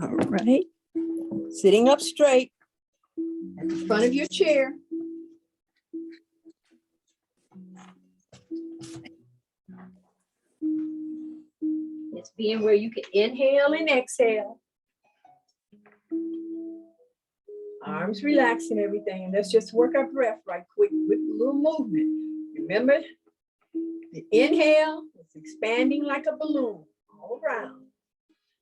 All right. Sitting up straight at the front of your chair. It's being where you can inhale and exhale. Arms relaxed and everything. And let's just work our breath right quick with a little movement. Remember, the inhale is expanding like a balloon all around.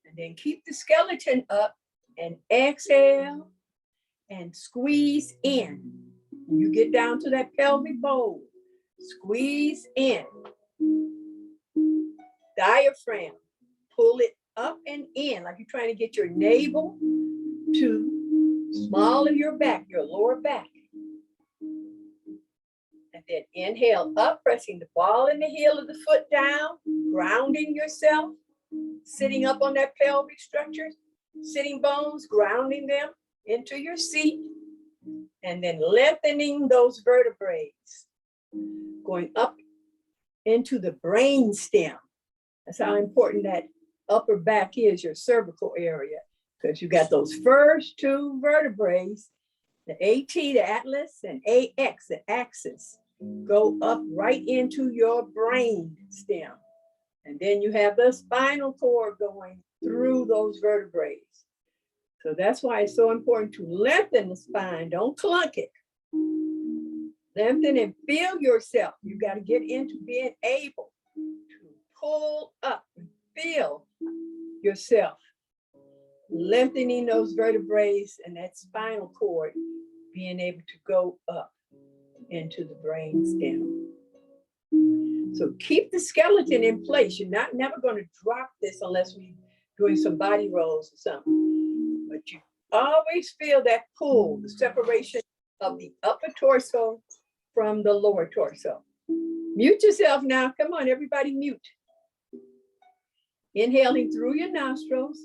And then keep the skeleton up and exhale and squeeze in. When you get down to that pelvic bowl, squeeze in. Diaphragm, pull it up and in like you're trying to get your navel to small of your back, your lower back. And then inhale up, pressing the ball and the heel of the foot down, grounding yourself, sitting up on that pelvic structure, sitting bones, grounding them into your seat, and then lengthening those vertebrae, going up into the brain stem. That's how important that upper back is, your cervical area, because you got those first two vertebrae, the AT, the atlas, and AX, the axis, go up right into your brain stem. And then you have the spinal cord going through those vertebrae. So that's why it's so important to lengthen the spine. Don't clunk it. Lengthen and feel yourself. You got to get into being able to pull up and feel yourself. Lengthening those vertebrae and that spinal cord, being able to go up into the brain stem. So keep the skeleton in place. You're never going to drop this unless we're doing some body rolls or something. But you always feel that pull, the separation of the upper torso from the lower torso. Mute yourself now. Come on, everybody mute. Inhaling through your nostrils.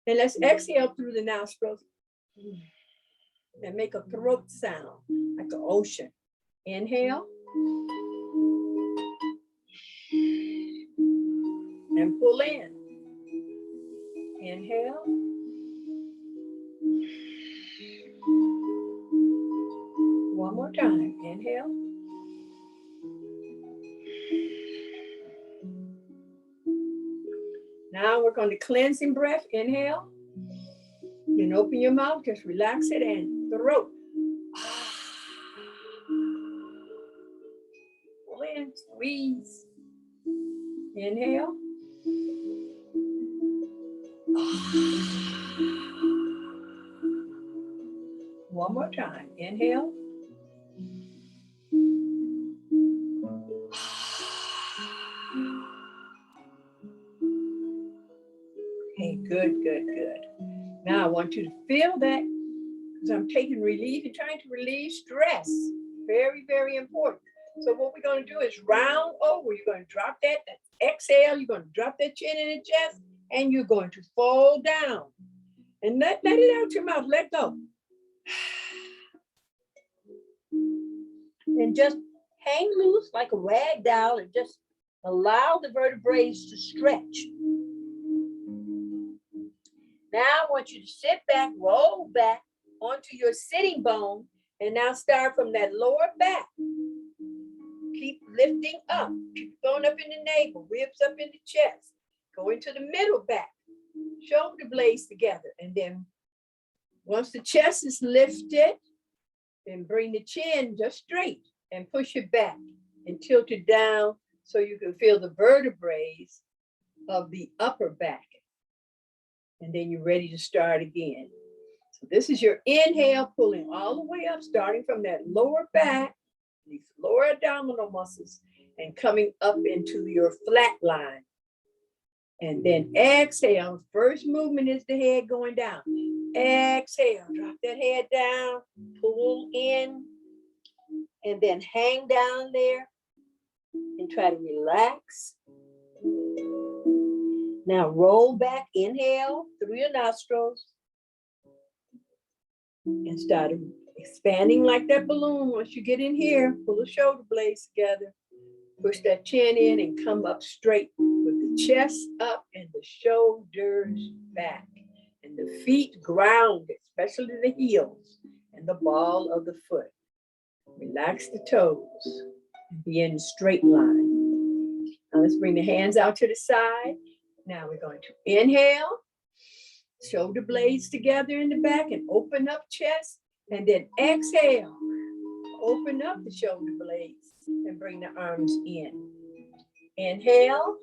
And let's exhale through the nostrils. And make a throat sound like an ocean. Inhale. And pull in. Inhale. One more time. Inhale. Now we're going to cleansing breath. Inhale. Then open your mouth, just relax it and throat. Pull in, squeeze. Inhale. One more time. Inhale. Okay, good, good, good. Now I want you to feel that because I'm taking relief and trying to relieve stress. Very, very important. So what we're going to do is round over. You're going to drop that exhale. You're going to drop that chin in the chest and you're going to fall down. And let it out your mouth. Let go. And just hang loose like a rag doll and just allow the vertebrae to stretch. Now I want you to sit back, roll back onto your sitting bone, and now start from that lower back. Keep lifting up, keep going up in the navel, ribs up in the chest. Go into the middle back, shoulder blades together. And then once the chest is lifted, then bring the chin just straight and push it back and tilt it down so you can feel the vertebrae of the upper back. And then you're ready to start again. So this is your inhale, pulling all the way up, starting from that lower back, these lower abdominal muscles, and coming up into your flat line. And then exhale. First movement is the head going down. Exhale, drop that head down, pull in, and then hang down there and try to relax. Now roll back, inhale through your nostrils and start expanding like that balloon. Once you get in here, pull the shoulder blades together, push that chin in and come up straight with the the chest up and the shoulders back. And the feet grounded, especially the heels and the ball of the foot. Relax the toes and be in a straight line. Now let's bring the hands out to the side. Now we're going to inhale, shoulder blades together in the back and open up chest. And then exhale, open up the shoulder blades and bring the arms in. Inhale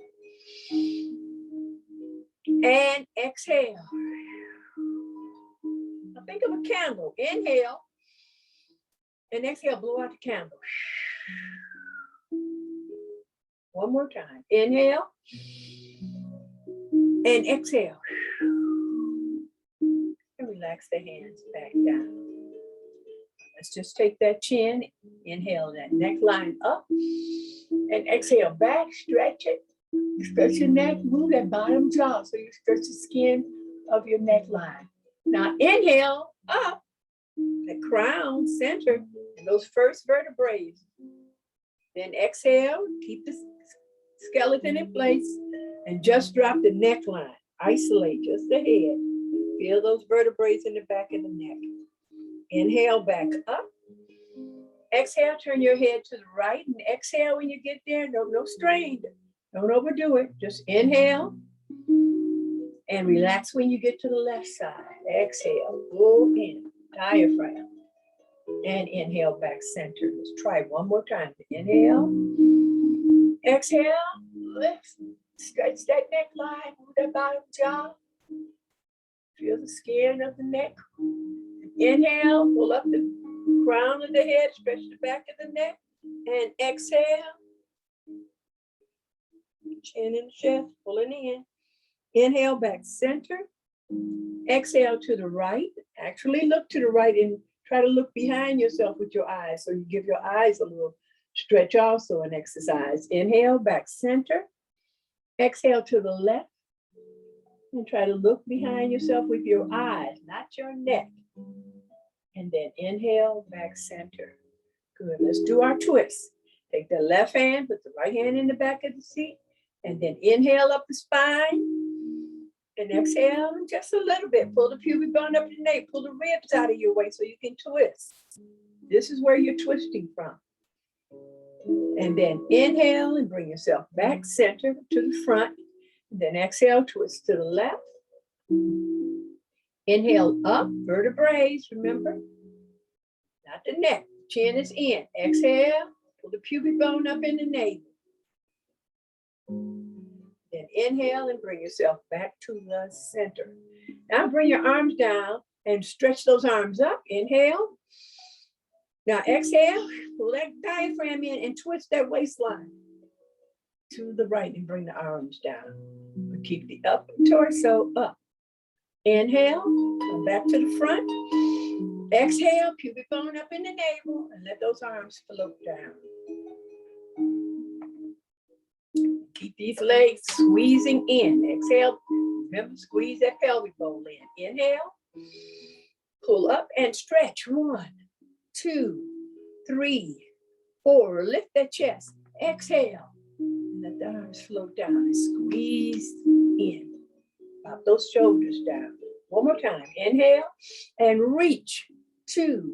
and exhale. Now think of a candle. Inhale and exhale, blow out the candle. One more time. Inhale and exhale. And relax the hands back down. Let's just take that chin, inhale that neckline up, and exhale back, stretch it. Stretch your neck, move that bottom jaw so you stretch the skin of your neckline. Now inhale up, the crown center, and those first vertebrae. Then exhale, keep the skeleton in place, and just drop the neckline. Isolate just the head. Feel those vertebrae in the back of the neck. Inhale back up. Exhale, turn your head to the right, and exhale when you get there. No strain. Don't overdo it. Just inhale and relax when you get to the left side. Exhale, pull in, diaphragm, and inhale back center. Let's try one more time. Inhale, exhale, lift, stretch that neckline, move that bottom jaw. Feel the skin of the neck. Inhale, pull up the crown of the head, stretch the back of the neck, and exhale. Chin in the chest, pulling in. Inhale back center. Exhale to the right. Actually look to the right and try to look behind yourself with your eyes. So you give your eyes a little stretch, also an exercise. Inhale back center. Exhale to the left. And try to look behind yourself with your eyes, not your neck. And then inhale back center. Good. Let's do our twist. Take the left hand, put the right hand in the back of the seat. And then inhale up the spine and exhale just a little bit. Pull the pubic bone up the neck, pull the ribs out of your way so you can twist. This is where you're twisting from. And then inhale and bring yourself back center to the front. And then exhale, twist to the left. Inhale up, vertebrae, remember? Not the neck, chin is in. Exhale, pull the pubic bone up in the navel. Then inhale and bring yourself back to the center. Now bring your arms down and stretch those arms up. Inhale. Now exhale, pull that diaphragm in and twist that waistline to the right and bring the arms down. But keep the upper torso up. Inhale, come back to the front. Exhale, pubic bone up in the navel and let those arms float down. Keep these legs squeezing in. Exhale, remember, squeeze that pelvic bowl in. Inhale, pull up and stretch. 1, 2, 3, 4. Lift that chest. Exhale, and let the arms float down and squeeze in. Pop those shoulders down. One more time. Inhale and reach. 2,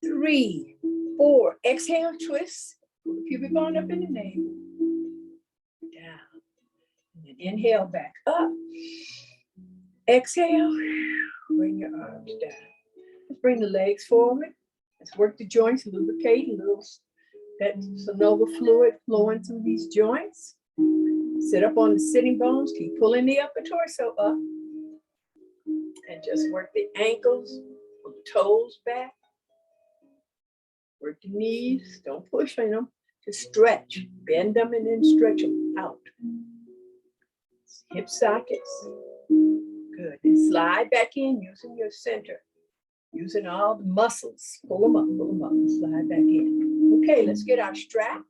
3, 4. Exhale, twist. Pull the pubic bone up in the navel. Down. And then inhale back up. Exhale. Bring your arms down. Let's bring the legs forward. Let's work the joints, lubricate a little that synovial fluid flowing through these joints. Sit up on the sitting bones. Keep pulling the upper torso up. And just work the ankles, pull the toes back. Work the knees. Don't push on them. Just stretch. Bend them and then stretch them out. Hip sockets. Good. And slide back in using your center. Using all the muscles. Pull them up, and slide back in. Okay, let's get our strap.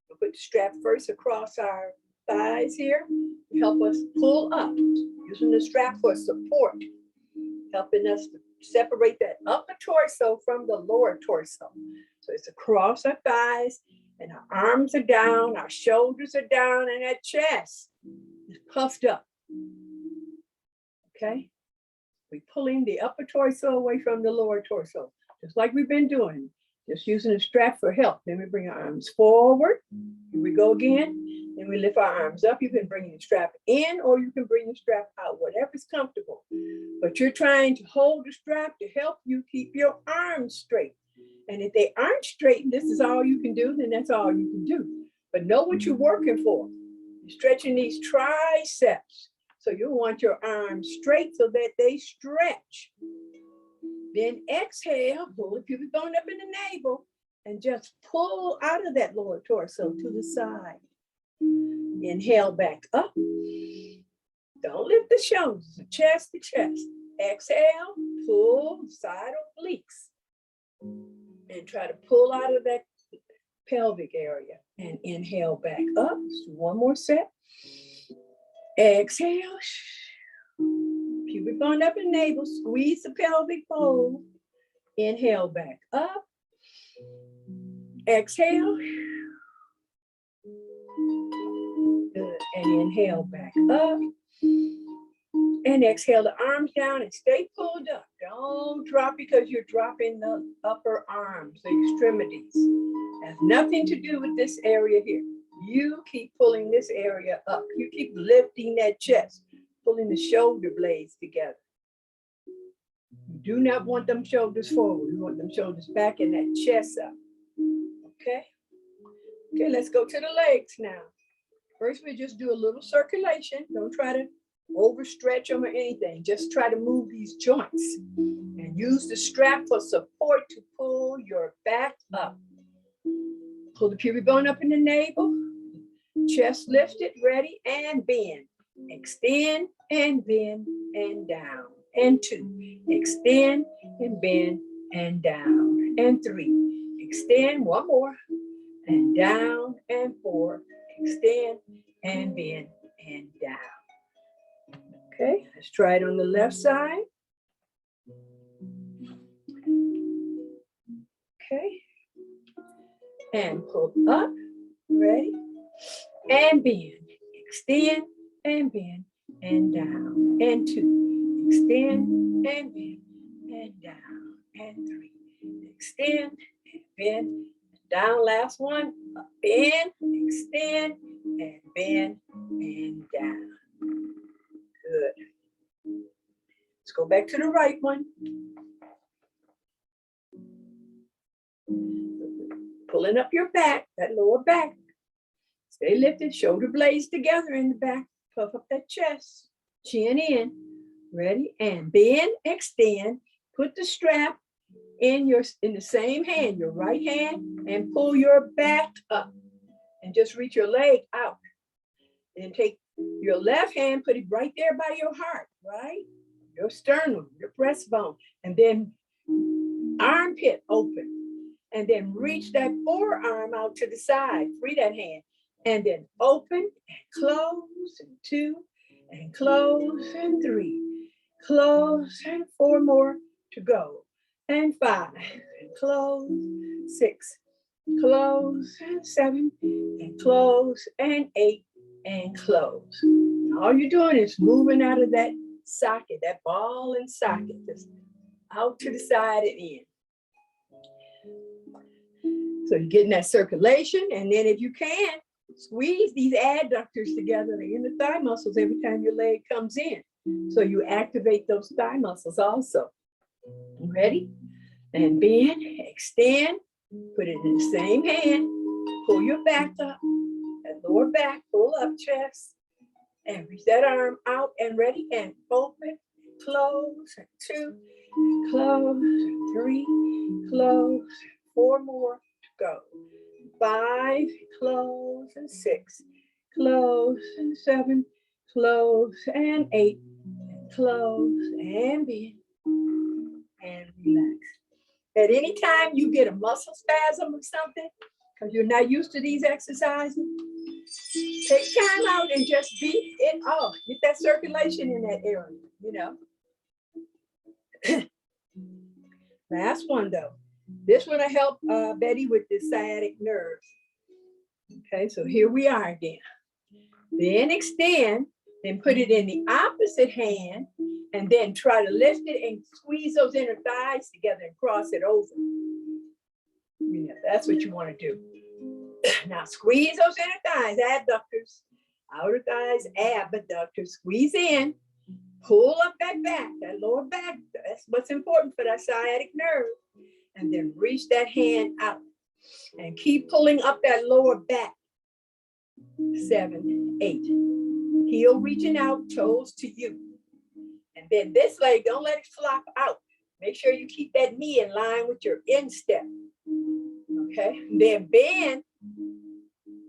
We'll put the strap first across our thighs here. Help us pull up. Using the strap for support. Helping us to separate that upper torso from the lower torso. So it's across our thighs And our arms are down, our shoulders are down, and our chest is puffed up. Okay? We're pulling the upper torso away from the lower torso, just like we've been doing. Just using the strap for help. Then we bring our arms forward. Here we go again. Then we lift our arms up. You can bring the strap in or you can bring the strap out, whatever's comfortable. But you're trying to hold the strap to help you keep your arms straight. And if they aren't straight, and this is all you can do, then that's all you can do. But know what you're working for. You're stretching these triceps. So you want your arms straight so that they stretch. Then exhale, pull the pubic bone up in the navel and just pull out of that lower torso to the side. Inhale back up. Don't lift the shoulders, chest to chest. Exhale, pull side obliques. And try to pull out of that pelvic area. And inhale back up. Let's do one more set. Exhale. Pubic bone up in the navel, squeeze the pelvic fold. Inhale back up. Exhale. Good. And inhale back up. And exhale the arms down and stay pulled up. Don't drop because you're dropping the upper arms, the extremities. It has nothing to do with this area here. You keep pulling this area up. You keep lifting that chest. Pulling the shoulder blades together. You do not want them shoulders forward. You want them shoulders back and that chest up. Okay? Okay, let's go to the legs now. First, we just do a little circulation. Don't try to overstretch them or anything. Just try to move these joints. And use the strap for support to pull your back up. Pull the pubic bone up in the navel. Chest lifted, ready, and bend. Extend and bend and down. And 2. Extend and bend and down. And 3. Extend, one more. And down. And 4. Extend and bend and down. Okay, let's try it on the left side. Okay. And pull up. Ready? And bend. Extend and bend and down. And 2. Extend and bend and down. And 3. Extend and bend and down. Last one. Up, bend, extend, and bend and down. Good. Let's go back to the right one. Pulling up your back, that lower back. Stay lifted, shoulder blades together in the back. Puff up that chest, chin in. Ready? And bend, extend. Put the strap in the same hand, your right hand, and pull your back up. And just reach your leg out. And take your left hand, put it right there by your heart, right? Your sternum, your breastbone. And then armpit open. And then reach that forearm out to the side. Free that hand. And then open and close. And 2. And close. And 3. Close. And 4 more to go. And 5. And close. 6. Close. And 7. And close. And 8. And close. And all you're doing is moving out of that socket, that ball and socket. Just out to the side and in. So you're getting that circulation, and then if you can, squeeze these adductors together, the inner thigh muscles, every time your leg comes in. So you activate those thigh muscles also. Ready? And bend, extend, put it in the same hand, pull your back up, that lower back, pull up chest, and reach that arm out and ready, and open, close, and 2, and close, and 3, close, 4 more. Go. 5, close, and 6, close, and 7, close, and 8, and close, and bend, and relax. At any time you get a muscle spasm or something, because you're not used to these exercises, take time out and just beat it off. Get that circulation in that area, you know. Last one though. This one will help Betty with the sciatic nerve. Okay, so here we are again. Then extend, then put it in the opposite hand, and then try to lift it and squeeze those inner thighs together and cross it over. Yeah, that's what you want to do. Now squeeze those inner thighs, adductors, outer thighs, abductors. Squeeze in, pull up that back, that lower back. That's what's important for that sciatic nerve. And then reach that hand out and keep pulling up that lower back. 7, 8. Heel reaching out, toes to you. And then this leg, don't let it flop out. Make sure you keep that knee in line with your instep. Okay, and then bend.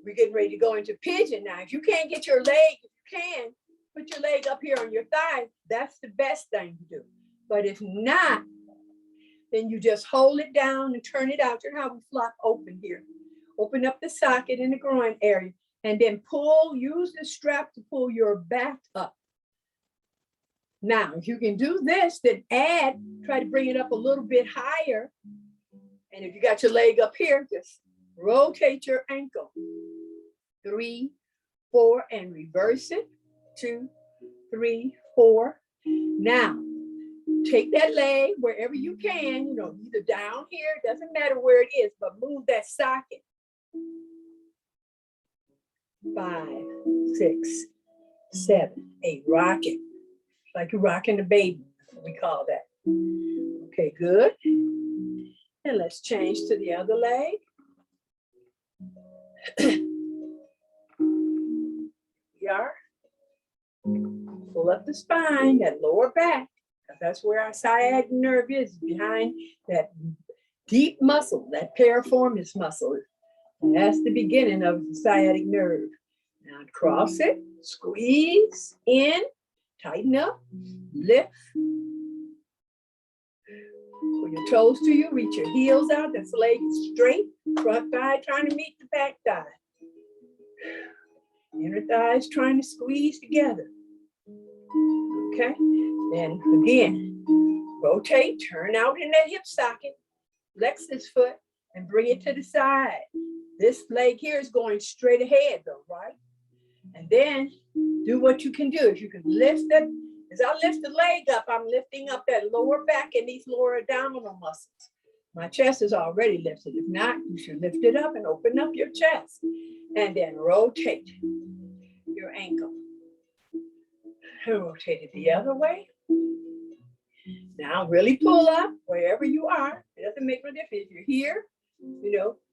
We're getting ready to go into pigeon now. If you can't get your leg, if you can, put your leg up here on your thigh. That's the best thing to do. But if not, then you just hold it down and turn it out. You know how we flop open here. Open up the socket in the groin area and then pull, use the strap to pull your back up. Now, if you can do this, then try to bring it up a little bit higher. And if you got your leg up here, just rotate your ankle. 3, 4, and reverse it. 2, 3, 4. Now, take that leg wherever you can, either down here, doesn't matter where it is, but move that socket. 5, 6, 7, 8. Rock it. Like you're rocking the baby, we call that. Okay, good. And let's change to the other leg. We are. Pull up the spine, that lower back. That's where our sciatic nerve is, behind that deep muscle, that piriformis muscle. And that's the beginning of the sciatic nerve. Now cross it, squeeze in, tighten up, lift. Pull your toes to you, reach your heels out, that's leg is straight, front thigh trying to meet the back thigh. Inner thighs trying to squeeze together. Okay, then again, rotate, turn out in that hip socket, flex this foot and bring it to the side. This leg here is going straight ahead though, right? And then do what you can do. If you can lift it, as I lift the leg up, I'm lifting up that lower back and these lower abdominal muscles. My chest is already lifted. If not, you should lift it up and open up your chest. And then rotate your ankle. Rotate it the other way. Now really pull up wherever you are. It doesn't make no difference. If you're here,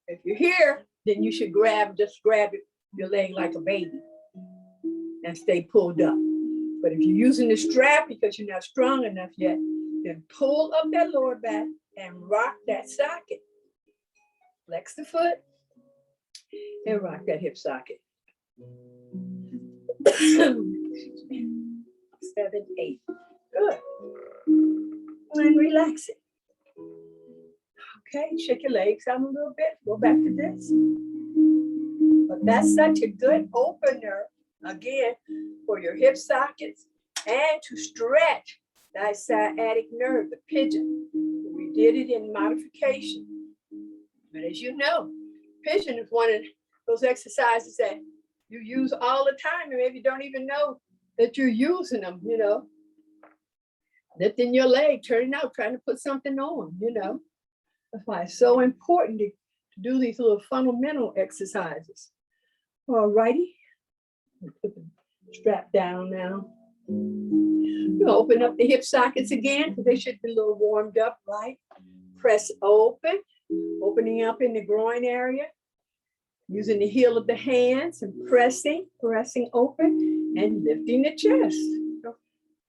if you're here, then you should just grab your leg like a baby and stay pulled up. But if you're using the strap because you're not strong enough yet, then pull up that lower back and rock that socket. Flex the foot and rock that hip socket. 7, 8. Good. And relax it. Okay, shake your legs out a little bit. Go back to this. But that's such a good opener, again, for your hip sockets and to stretch that sciatic nerve, the pigeon. We did it in modification. But as you know, pigeon is one of those exercises that you use all the time and maybe don't even know that you're using them, Lifting your leg, turning out, trying to put something on, That's why it's so important to do these little fundamental exercises. All righty. Put the strap down now. We'll open up the hip sockets again because they should be a little warmed up, right? Press open, opening up in the groin area. Using the heel of the hands and pressing open and lifting the chest.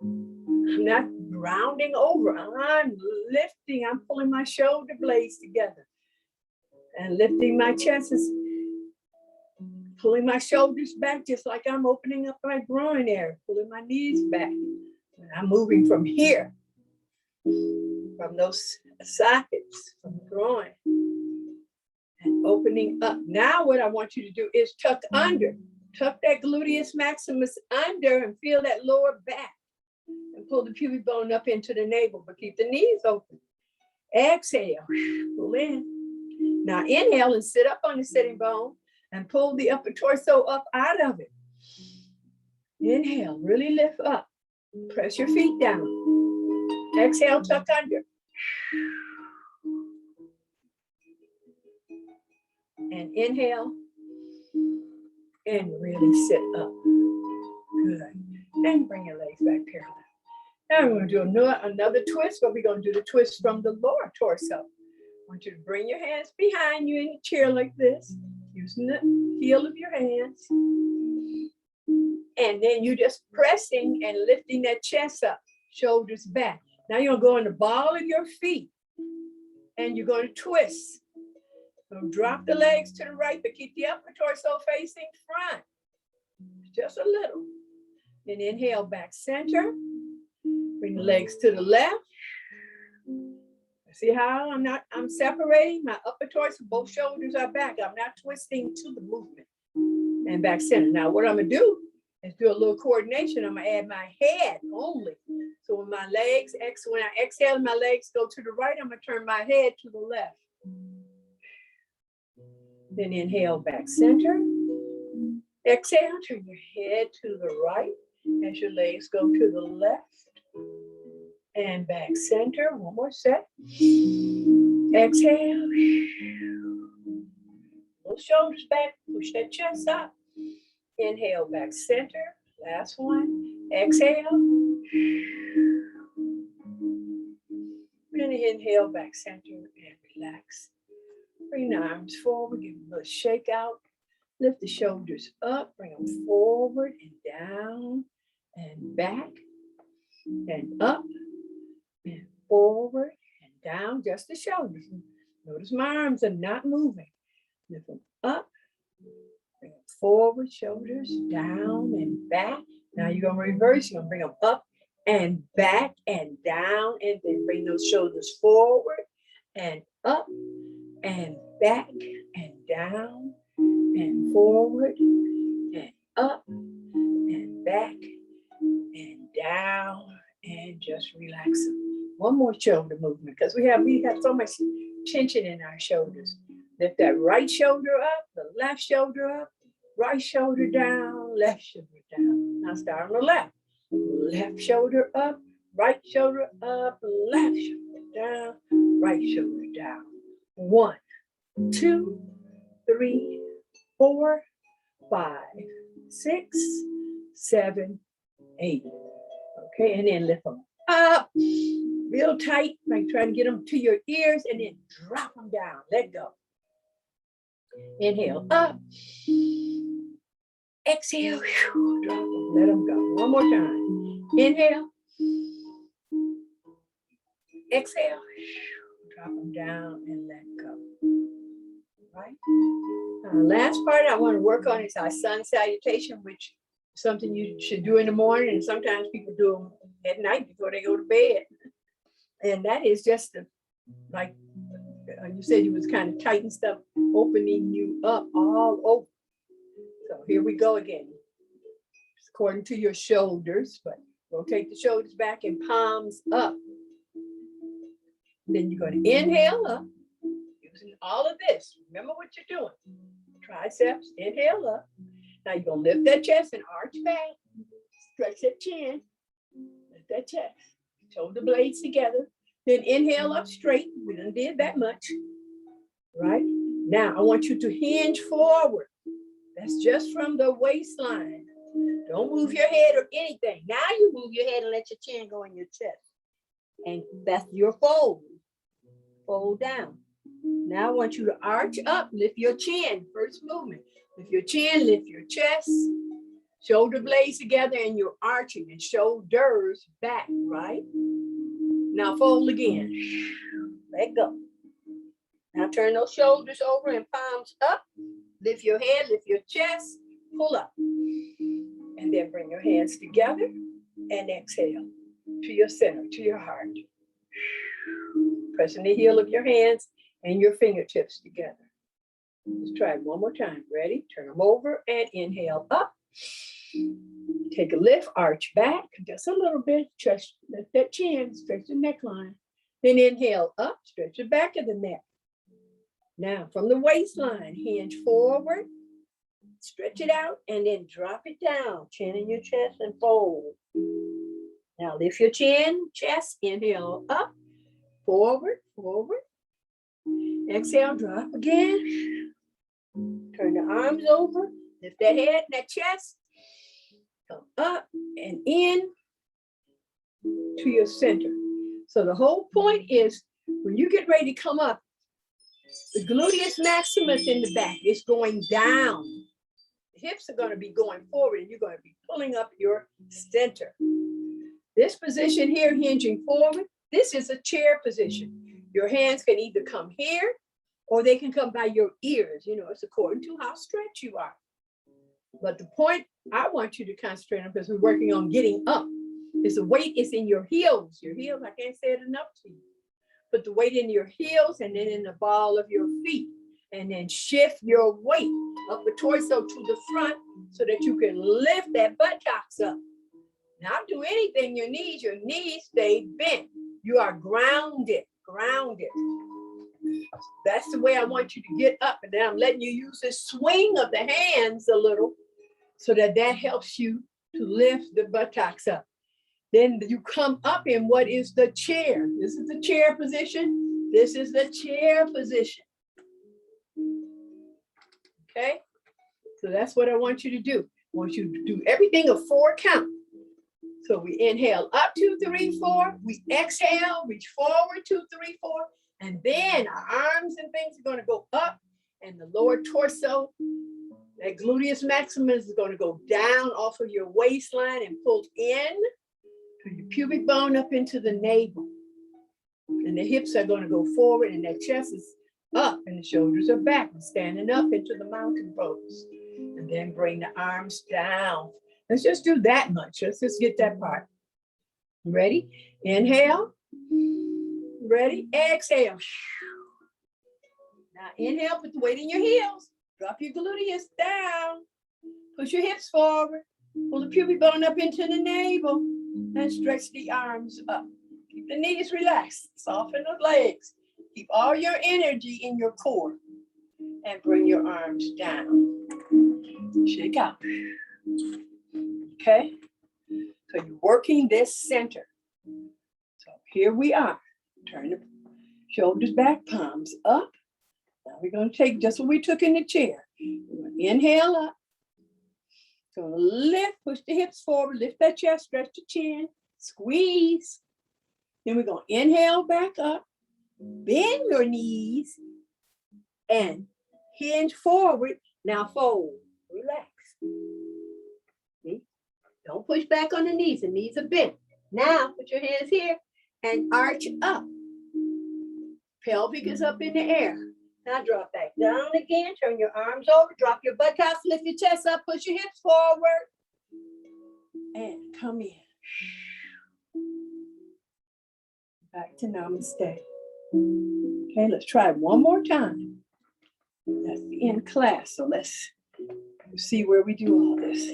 I'm not rounding over. I'm lifting. I'm pulling my shoulder blades together and lifting my chest, is pulling my shoulders back just like I'm opening up my groin area, pulling my knees back. And I'm moving from here, from those sockets, from the groin. And opening up. Now what I want you to do is tuck under. Tuck that gluteus maximus under and feel that lower back. And pull the pubic bone up into the navel, but keep the knees open. Exhale, pull in. Now inhale and sit up on the sitting bone. and pull the upper torso up out of it. Inhale, really lift up. Press your feet down. Exhale, tuck under. And inhale, and really sit up. Good. And bring your legs back parallel. Now we're going to do another twist, but we're going to do the twist from the lower torso. I want you to bring your hands behind you in the chair like this, using the heel of your hands. And then you're just pressing and lifting that chest up, shoulders back. Now you're going to go in the ball of your feet, and you're going to twist. So drop the legs to the right, but keep the upper torso facing front. Just a little. Then inhale, back center. Bring the legs to the left. See how I'm separating my upper torso, both shoulders are back. I'm not twisting to the movement. And back center. Now what I'm gonna do is do a little coordination. I'm gonna add my head only. So when my legs, when I exhale, my legs go to the right, I'm gonna turn my head to the left. Then inhale, back center. Exhale, turn your head to the right as your legs go to the left. And back center, one more set. Exhale. Pull shoulders back, push that chest up. Inhale, back center. Last one. Exhale. And inhale, back center and relax. Bring the arms forward, give them a little shake out. Lift the shoulders up, bring them forward and down and back and up and forward and down, just the shoulders. Notice my arms are not moving. Lift them up, bring them forward, shoulders down and back. Now you're going to reverse. You're going to bring them up and back and down, and then bring those shoulders forward and up and back and down and forward and up and back and down, and just relax them. One more shoulder movement, because we have so much tension in our shoulders. Lift that right shoulder up, the left shoulder up, right shoulder down, left shoulder down. Now start on the left. Left shoulder up, right shoulder up, left shoulder down, right shoulder down. 1, 2, 3, 4, 5, 6, 7, 8. Okay, and then lift them up, real tight, like trying to get them to your ears, and then drop them down. Let go. Inhale up. Exhale. Drop them. Let them go. One more time. Inhale. Exhale. Drop them down and let go. Right? Now, the last part I want to work on is our sun salutation, which is something you should do in the morning, and sometimes people do them at night before they go to bed. And that is just like you said, you was kind of tight and stuff, opening you up all over. So here we go again. It's according to your shoulders, but rotate the shoulders back and palms up. And then you're going to inhale up, using all of this. Remember what you're doing. Triceps, inhale up. Now you're going to lift that chest and arch back. Stretch that chin. Lift that chest. Shoulder blades together. Then inhale up straight. We done did that much. Right? Now I want you to hinge forward. That's just from the waistline. Don't move your head or anything. Now you move your head and let your chin go in your chest. And that's your fold. Fold down. Now I want you to arch up, lift your chin. First movement. Lift your chin, lift your chest. Shoulder blades together, and you're arching, and shoulders back, right? Now fold again. Let go. Now turn those shoulders over and palms up. Lift your head, lift your chest, pull up. And then bring your hands together and exhale to your center, to your heart. Pressing the heel of your hands and your fingertips together. Let's try it one more time. Ready? Turn them over and inhale up. Take a lift, arch back just a little bit. Stretch that chin, stretch the neckline. Then inhale up, stretch the back of the neck. Now from the waistline, hinge forward, stretch it out, and then drop it down. Chin in your chest and fold. Now lift your chin, chest, inhale up, forward, forward. Exhale, drop again. Turn the arms over, lift that head and that chest. Come up and in to your center. So the whole point is when you get ready to come up, the gluteus maximus in the back is going down. The hips are going to be going forward and you're going to be pulling up your center. This position here, hinging forward, this is a chair position. Your hands can either come here or they can come by your ears. You know, it's according to how stretched you are. But the point I want you to concentrate on, because we're working on getting up, is the weight is in your heels. Your heels, I can't say it enough to you. Put the weight in your heels and then in the ball of your feet. And then shift your weight up the torso to the front so that you can lift that buttocks up. Not do anything, your knees stay bent. You are grounded, grounded. That's the way I want you to get up. And then I'm letting you use the swing of the hands a little so that helps you to lift the buttocks up. Then you come up in what is the chair. This is the chair position. This is the chair position. Okay? So that's what I want you to do. I want you to do everything a 4 count. So we inhale up 2, 3, 4. We exhale, reach forward 2, 3, 4. And then our arms and things are going to go up and the lower torso, that gluteus maximus is going to go down off of your waistline and pull in to your pubic bone up into the navel. And the hips are going to go forward and that chest is up and the shoulders are back and standing up into the mountain pose. And then bring the arms down. Let's just do that much. Let's just get that part. Ready? Inhale. Ready? Exhale. Now inhale, put the weight in your heels. Drop your gluteus down. Push your hips forward. Pull the pubic bone up into the navel and stretch the arms up. Keep the knees relaxed. Soften the legs. Keep all your energy in your core and bring your arms down. Shake out. Okay? So you're working this center. So here we are. Turn the shoulders back, palms up. Now we're going to take just what we took in the chair. We're going to inhale up. So lift, push the hips forward, lift that chest, stretch the chin, squeeze. Then we're going to inhale back up, bend your knees, and hinge forward. Now fold, relax. See? Don't push back on the knees are bent. Now put your hands here and arch up. Pelvic is up in the air. Now drop back down again, turn your arms over, drop your buttocks, lift your chest up, push your hips forward, and come in. Back to namaste. Okay, let's try it one more time. That's the end class, so let's see where we do all this.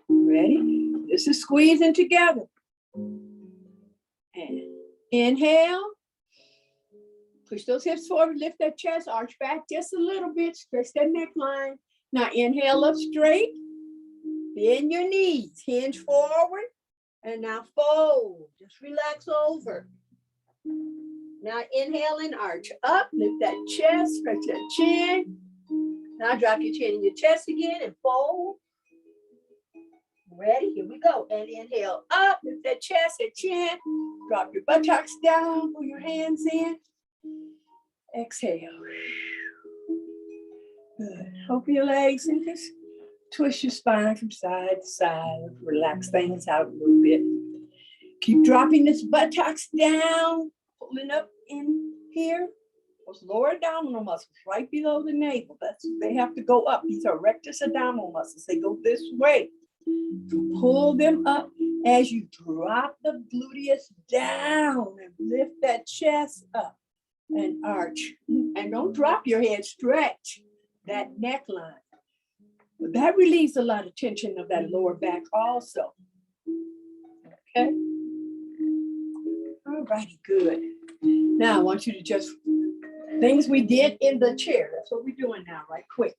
Ready? This is squeezing together. And inhale. Push those hips forward, lift that chest, arch back just a little bit, stretch that neckline. Now inhale up straight, bend your knees, hinge forward, and now fold. Just relax over. Now inhale and arch up, lift that chest, stretch that chin. Now drop your chin in your chest again and fold. Ready? Here we go. And inhale up, lift that chest and chin. Drop your buttocks down, pull your hands in. Exhale. Good. Open your legs and just twist your spine from side to side. Relax things out a little bit. Keep dropping this buttocks down, pulling up in here. Those lower abdominal muscles right below the navel. They have to go up. These are rectus abdominal muscles. They go this way. So pull them up as you drop the gluteus down and lift that chest up. And arch. And don't drop your head, stretch that neckline. But that relieves a lot of tension of that lower back also. Okay? All righty, good. Now I want you to just, things we did in the chair. That's what we're doing now, right quick.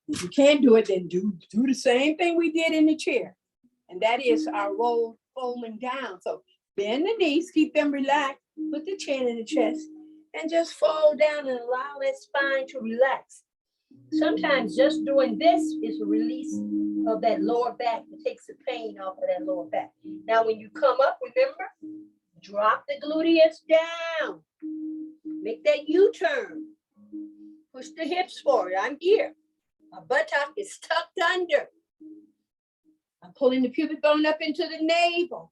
If you can't do it, then do the same thing we did in the chair. And that is our roll folding down. So bend the knees, keep them relaxed, put the chin in the chest, and just fold down and allow that spine to relax. Sometimes just doing this is a release of that lower back. It takes the pain off of that lower back. Now, when you come up, remember, drop the gluteus down. Make that U-turn. Push the hips forward. I'm here. My buttock is tucked under. I'm pulling the pubic bone up into the navel.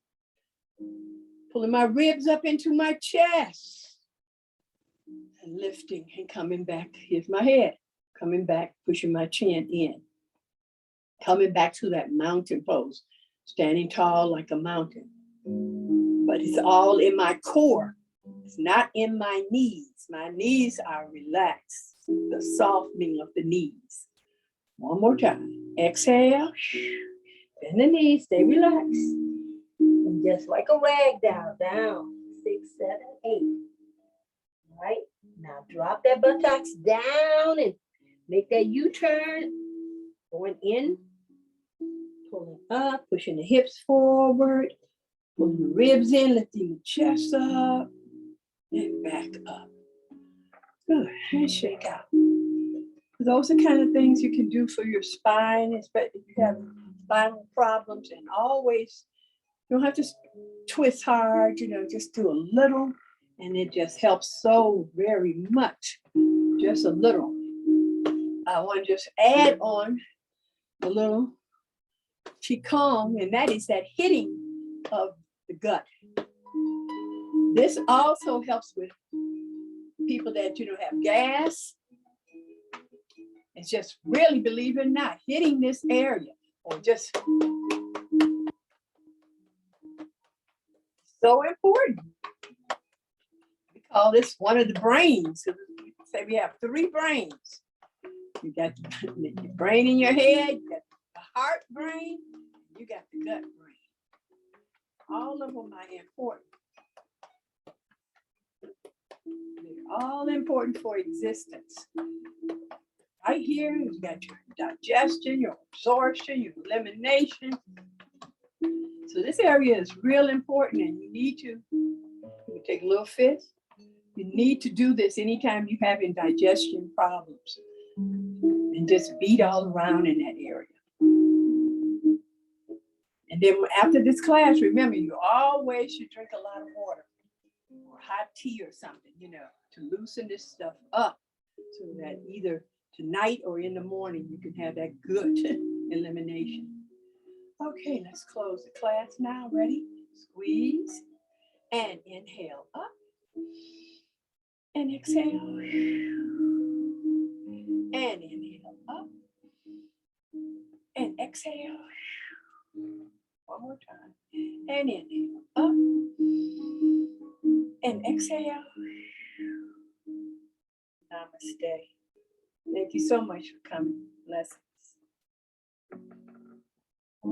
Pulling my ribs up into my chest. And lifting and coming back. Here's my head. Coming back, pushing my chin in. Coming back to that mountain pose. Standing tall like a mountain. But it's all in my core. It's not in my knees. My knees are relaxed. The softening of the knees. One more time. Exhale. Bend the knees. Stay relaxed. And just like a rag down. 6, 7, 8. All right. Now drop that buttocks down and make that U-turn. Going in. Pulling up. Pushing the hips forward. Pulling the ribs in. Lifting the chest up. And back up. Good. And shake out. Those are kind of things you can do for your spine, especially if you have spinal problems. And always, you don't have to twist hard, just do a little. And it just helps so very much. Just a little. I want to just add on a little Qigong, and that is that hitting of the gut. This also helps with people that have gas. It's just really, believe it or not, hitting this area or just so important. We call this one of the brains. Say we have 3 brains. You got the brain in your head, you got the heart brain, you got the gut brain. All of them are important. They're all important for existence. Right here, you've got your digestion, your absorption, your elimination. So this area is real important, and you need to, you take a little fist. You need to do this anytime you're having digestion problems. And just beat all around in that area. And then after this class, remember, you always should drink a lot of water or hot tea or something, to loosen this stuff up so that either tonight or in the morning, you can have that good elimination. Okay, let's close the class now. Ready? Squeeze and inhale up and exhale and inhale up and exhale. One more time. And inhale up and exhale. Namaste. Thank you so much for coming. Blessings.